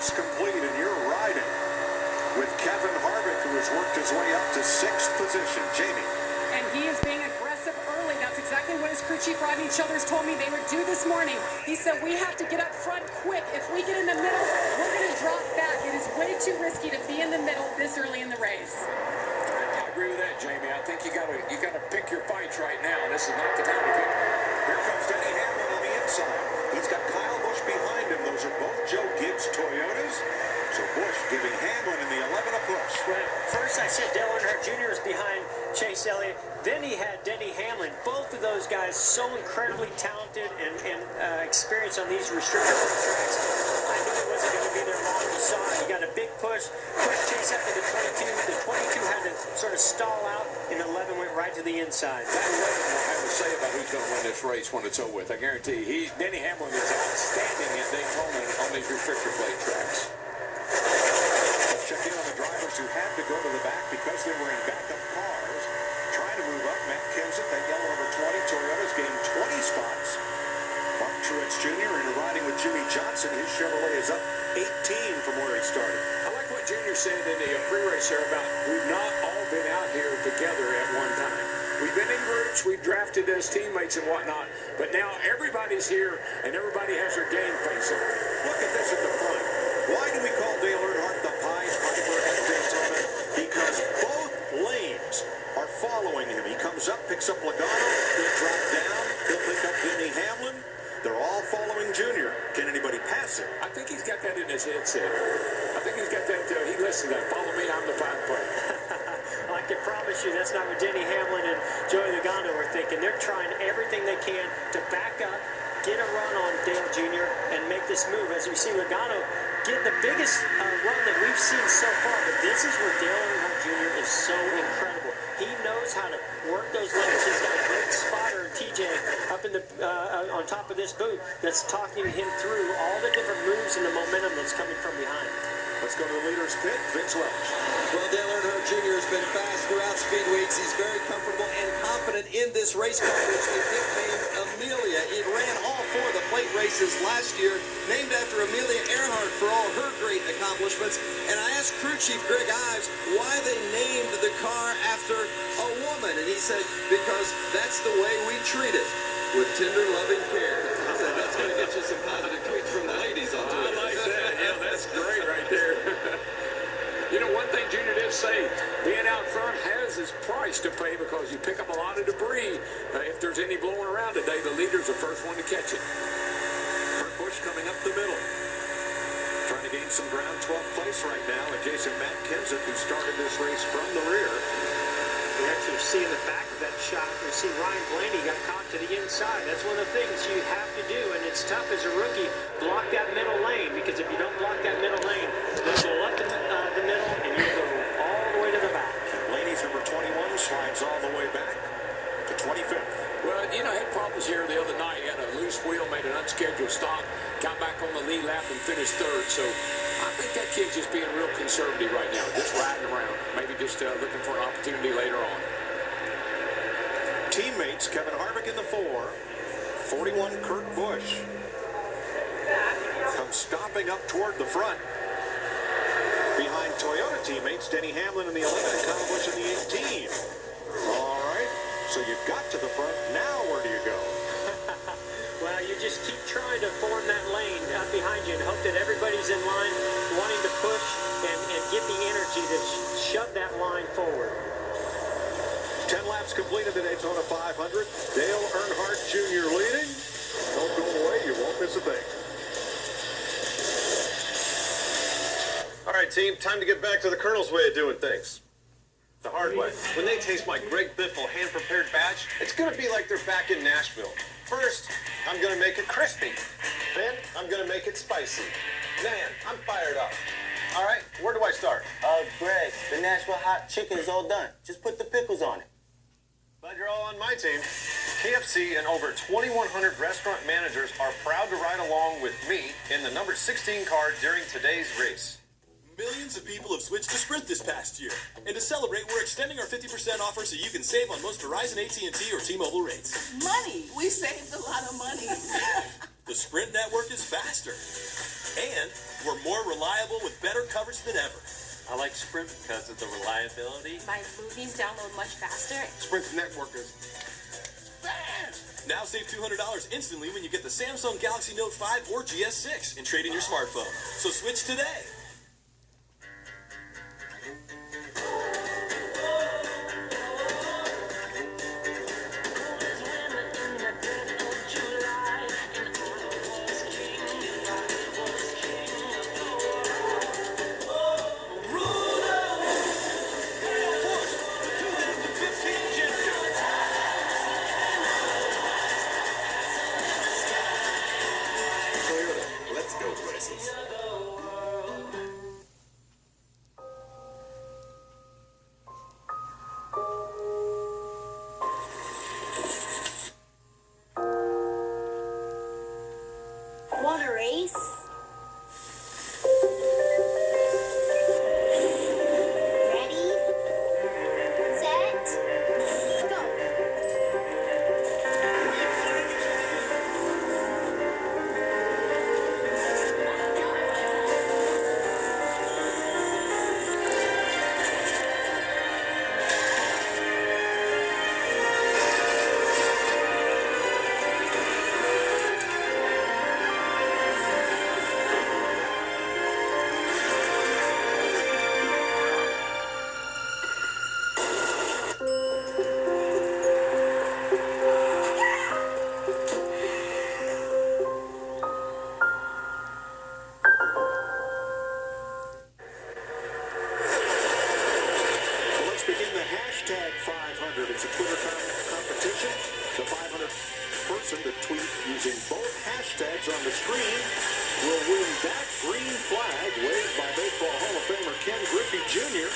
laps complete, and you're riding with Kevin Harvick, who has worked his way up to 6th position. Jamie. And he is being aggressive early. That's exactly what his crew chief Rodney Childers told me they would do this morning. He said, we have to get up front quick. If we get in the middle, we're going to drop back. It is way too risky to be in the middle this early in the race. I agree with that, Jamie. I think you gotta pick your fights right now. This is not the time to pick. Here comes Denny Hamlin on the inside. He's got Kyle Busch behind him. Those are both Joe Gibbs Toyotas. So Busch giving Hamlin in the 11 a push. Well, first I said Dale Earnhardt Jr. is behind Chase Elliott. Then he had Denny Hamlin. Both of those guys so incredibly talented and experienced on these restricted tracks. I knew he wasn't going to be there long. You saw it. He got a big push. Quick chase up to the 22. The 22 had to sort of stall out, and 11 went right to the inside. That 11 will have to say about who's going to win this race when it's over with. I guarantee you. Denny Hamlin is outstanding at Daytona on these restrictor plate tracks. Let's check in on the drivers who had to go to the back because they were in backup cars. Trying to move up, Matt Kenseth, that yellow number 20. Toyota's gained 20 spots. Mark Truex Jr. in riding with Jimmy Johnson. His Chevrolet is up 18 from where he started. I like what Junior said in the pre-race there about we've not all been out here together at one time. We've been in groups, we've drafted as teammates and whatnot, but now everybody's here and everybody has their game face on. Look at this at the front. Why do we call Dale Earnhardt the Pied Piper at Daytona? Because both lanes are following him. He comes up, picks up Logano, he'll drop down, he'll pick up Denny Hamlin. They're all following Junior. Can anybody pass him? I think he's got that in his headset. I think he's got that, he listens to that. Follow me, I'm the Pied Piper. I can promise you that's not what Denny Hamlin and Joey Logano are thinking. They're trying everything they can to back up, get a run on Dale Jr., and make this move. As we see Logano get the biggest run that we've seen so far, but this is where Dale Earnhardt Jr. is so incredible. He knows how to work those lanes. He's got a great spotter, TJ, up in the on top of this booth that's talking him through all the different moves and the momentum that's coming from behind. Let's go to the leader's pit, Vince Welch. Well, Dale Earnhardt Jr. has been fast throughout speed weeks. He's very comfortable and confident in this race car, which they nicknamed Amelia. It ran all 4 of the plate races last year, named after Amelia Earnhardt for all her great accomplishments. And I asked crew chief Greg Ives why they named the car after a woman. And he said, because that's the way we treat it, with tender, loving care. So that's going to get you some positive tweets from the ladies on Twitter. I like that. Yeah, that's great right there. You know, one thing Junior did say, being out front has its price to pay because you pick up a lot of debris. If there's any blowing around today, the leader's the first one to catch it. Kurt Busch coming up the middle. Trying to gain some ground, 12th place right now. Adjacent Matt Kenseth, who started this race from the rear. We actually see in the back of that shot, we see Ryan Blaney got caught to the inside. That's one of the things you have to do, and it's tough as a rookie, block that middle lane, because if you don't block that middle lane, they'll go up the middle, and you'll go all the way to the back. Blaney's number 21 slides all the way back to 25th. Well, you know, I had problems here the other night. He had a loose wheel, made an unscheduled stop, got back on the lead lap and finished 3rd. So I think that kid's just being real conservative right now, just riding around, maybe just looking for an opportunity later on. Teammates, Kevin Harvick in the 4, 41 Kurt Busch comes stopping up toward the front. Behind Toyota teammates, Denny Hamlin in the 11 and Kyle Busch in the 18. All right, so you got to the front. Now where do you go? Well, you just keep trying to form that lane up behind you and hope that everybody's in line wanting to push and get the energy to shove that line forward. 10 laps completed at Daytona 500. Dale Earnhardt Jr. leading. Don't go away, you won't miss a thing. All right, team, time to get back to the Colonel's way of doing things. The hard way. When they taste my Greg Biffle hand-prepared batch, it's going to be like they're back in Nashville. First, I'm going to make it crispy. Then, I'm going to make it spicy. Man, I'm fired up. All right, where do I start? Greg, the Nashville hot chicken is all done. Just put the pickles on it. Glad you're all on my team. KFC and over 2,100 restaurant managers are proud to ride along with me in the number 16 car during today's race. Millions of people have switched to Sprint this past year. And to celebrate, we're extending our 50% offer so you can save on most Verizon, AT&T, or T-Mobile rates. Money. We saved a lot of money. The Sprint network is faster. And we're more reliable with better coverage than ever. I like Sprint because of the reliability. My movies download much faster. Sprint's network is fast. Now save $200 instantly when you get the Samsung Galaxy Note 5 or GS6 and trade in your smartphone. So switch today. Let's go places. Want a race? Ready? Set? Go. Hashtag 500. It's a Twitter competition. The 500th person to tweet using both hashtags on the screen will win that green flag waved by Baseball Hall of Famer Ken Griffey Jr.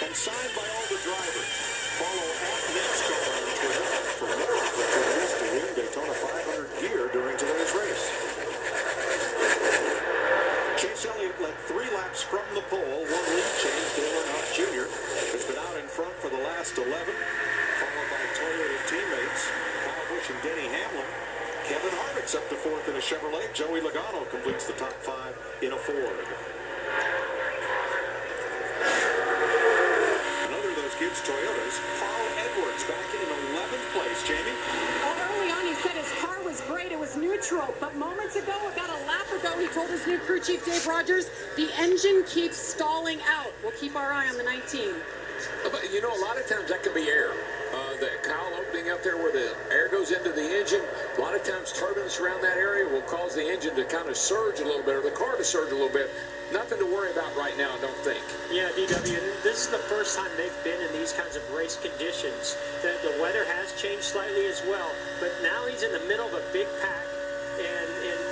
and signed by all the drivers. Follow @NASCAR on Twitter for more opportunities to win Daytona 500 gear during today's race. Chase Elliott led 3 laps from the pole. One lead change. Dale Earnhardt Jr. has been out in front for the last 11, followed by Toyota teammates Kyle Busch and Denny Hamlin. Kevin Harvick's up to 4th in a Chevrolet. Joey Logano completes the top 5 in a Ford. Another of those kids' Toyotas, Carl Edwards, back in 11th place. Jamie? Well, early on he said his car was great. It was neutral. But moments ago, about a lap ago, he told his new crew chief, Dave Rogers, the engine keeps stalling out. We'll keep our eye on the 19. But, you know, a lot of times that can be air. The cowl opening up there where the air goes into the engine, a lot of times turbulence around that area will cause the engine to kind of surge a little bit, or the car to surge a little bit. Nothing to worry about right now, I don't think. Yeah, DW, this is the first time they've been in these kinds of race conditions. The weather has changed slightly as well, but now he's in the middle of a big pack, and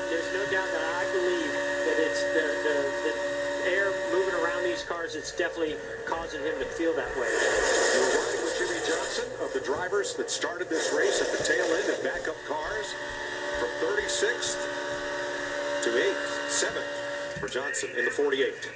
there's no doubt that I believe that it's the air moving around these cars. It's definitely causing him to feel that way. We're working with Jimmy Johnson of the drivers that started this race at the tail end of backup cars from 36th to 8th, 7th for Johnson in the 48.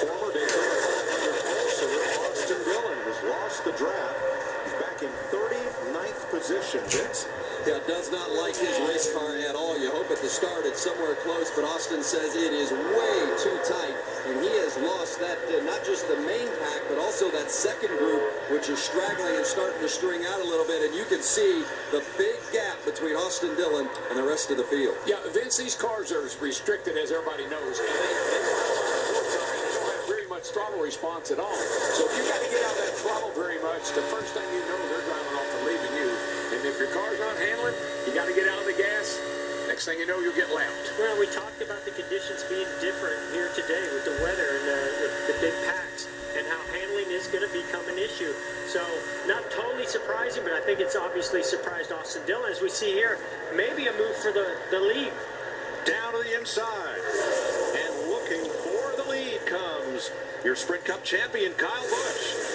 Former Daytona 500 pole Austin Dillon has lost the draft. He's back in 39th position, Vince. Yeah, does not like his race car at all. You hope at the start it's somewhere close, but Austin says it is way too tight, and he has lost that, not just the main pack, but also that second group, which is straggling and starting to string out a little bit, and you can see the big gap between Austin Dillon and the rest of the field. Yeah, Vince, these cars are as restricted as everybody knows. And they don't have very much throttle response at all. So if you got to get out of that throttle very much, the first thing you know, they're driving off and leaving you. And if your car's not handling, you got to get out of the gas. Next thing you know, you'll get lapped. Well, we talked about the conditions being different here today with the weather and the big packs, and how handling is going to become an issue. So, not totally surprising, but I think it's obviously surprised Austin Dillon. As we see here, maybe a move for the lead. Down to the inside. And looking for the lead comes your Sprint Cup champion, Kyle Busch.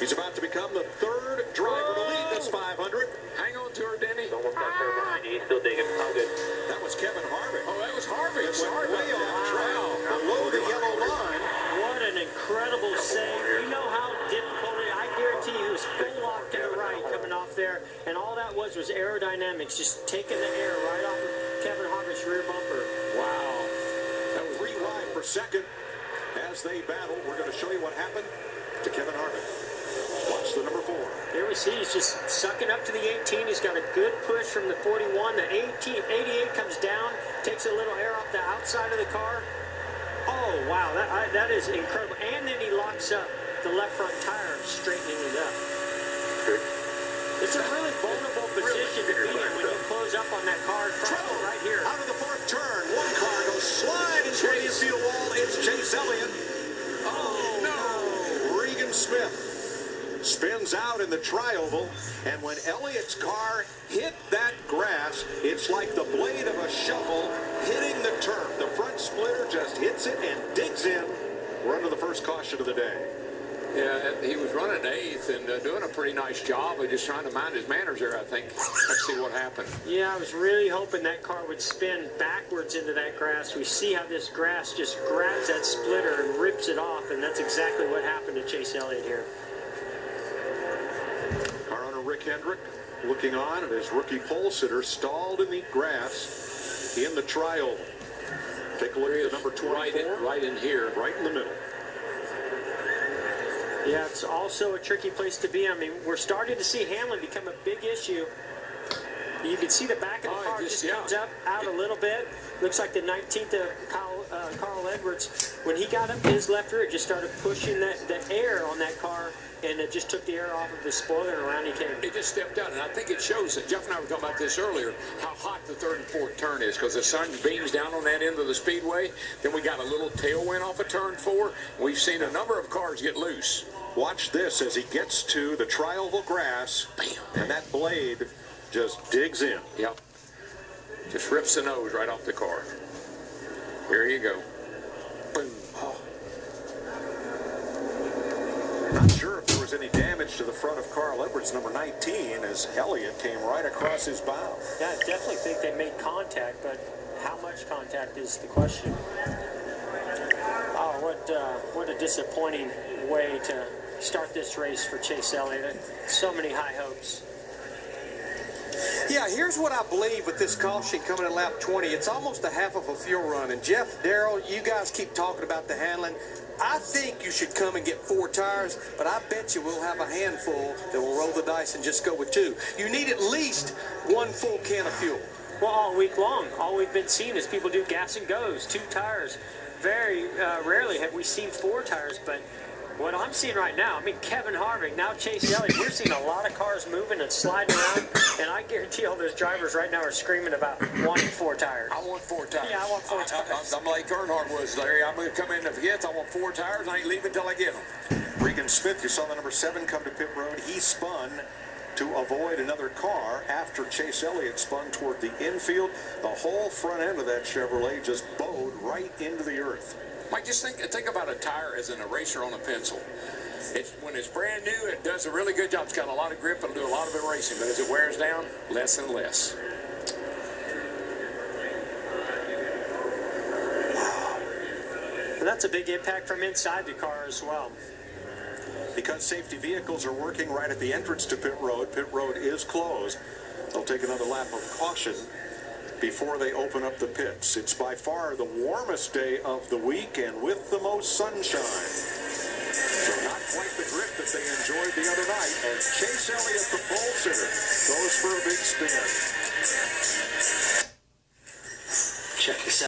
He's about to become the 3rd driver to lead this 500. Hang on to her, Denny. Almost got there behind you. He's still digging. All good. That was Kevin Harvick. Oh, that was Harvick. It went Sorry way about off that. track below the yellow line. What an incredible save. You know how difficult it is. I guarantee you, coming off there, and all that was aerodynamics, just taking the air right off of Kevin Harvick's rear bumper. Wow. That was Free ride for second as they battle. We're going to show you what happened to Kevin Harvick. Watch the number 4. There we see he's just sucking up to the 18. He's got a good push from the 41. The 88 comes down, takes a little air off the outside of the car. Oh, wow, that is incredible. And then he locks up the left front tire, straightening it up. It's a really vulnerable position to be in when you close up on that car in front of you right here. Out of the 4th turn, one car goes sliding toward the infield wall. It's Chase Elliott. Oh, no. Regan Smith spins out in the tri-oval, and when Elliott's car hit that grass, it's like the blade of a shovel hitting the turf. The front splitter just hits it and digs in. We're under the first caution of the day. Yeah, he was running 8th and doing a pretty nice job of just trying to mind his manners there, I think. Let's see what happened. Yeah, I was really hoping that car would spin backwards into that grass. We see how this grass just grabs that splitter and rips it off, and that's exactly what happened to Chase Elliott here. Car owner Rick Hendrick looking on, and his rookie pole sitter stalled in the grass in the tri-oval. Take a look at the number 24. Right in here. Right in the middle. Yeah, it's also a tricky place to be. I mean, we're starting to see Hamlin become a big issue. You can see the back of the car just comes up out a little bit. Looks like the 19th of Carl Edwards. When he got up to his left rear, it just started pushing the air on that car, and it just took the air off of the spoiler, and around he came. It just stepped out, and I think it shows that Jeff and I were talking about this earlier, how hot the 3rd and 4th turn is, because the sun beams down on that end of the speedway. Then we got a little tailwind off of turn 4. We've seen a number of cars get loose. Watch this as he gets to the tri-oval grass, and that blade just digs in. Yep. Just rips the nose right off the car. Here you go. Boom. Oh. Not sure if there was any damage to the front of Carl Edwards, number 19, as Elliott came right across his bow. Yeah, I definitely think they made contact, but how much contact is the question. Oh, what a disappointing way to start this race for Chase Elliott. So many high hopes. Yeah, here's what I believe with this caution coming at lap 20. It's almost a half of a fuel run. And Jeff, Darrell, you guys keep talking about the handling. I think you should come and get 4 tires, but I bet you we'll have a handful that will roll the dice and just go with 2. You need at least 1 full can of fuel. Well, all week long, all we've been seeing is people do gas and goes, 2 tires. Very rarely have we seen 4 tires, but what I'm seeing right now, I mean, Kevin Harvick, now Chase Elliott, we're seeing a lot of cars moving and sliding around, and I guarantee all those drivers right now are screaming about wanting 4 tires. I want 4 tires. Yeah, I want 4 tires. I'm like Earnhardt was, Larry. I'm going to come in if he gets. I want 4 tires. I ain't leaving until I get them. Regan Smith, you saw the number 7 come to pit road. He spun to avoid another car after Chase Elliott spun toward the infield. The whole front end of that Chevrolet just bowed right into the earth. Mike, just think about a tire as an eraser on a pencil. When it's brand new, it does a really good job. It's got a lot of grip. It'll do a lot of erasing. But as it wears down, less and less. And that's a big impact from inside the car as well. Because safety vehicles are working right at the entrance to pit road is closed. They'll take another lap of caution before they open up the pits. It's by far the warmest day of the week and with the most sunshine. So not quite the grip that they enjoyed the other night as Chase Elliott, the pole sitter, goes for a big spin.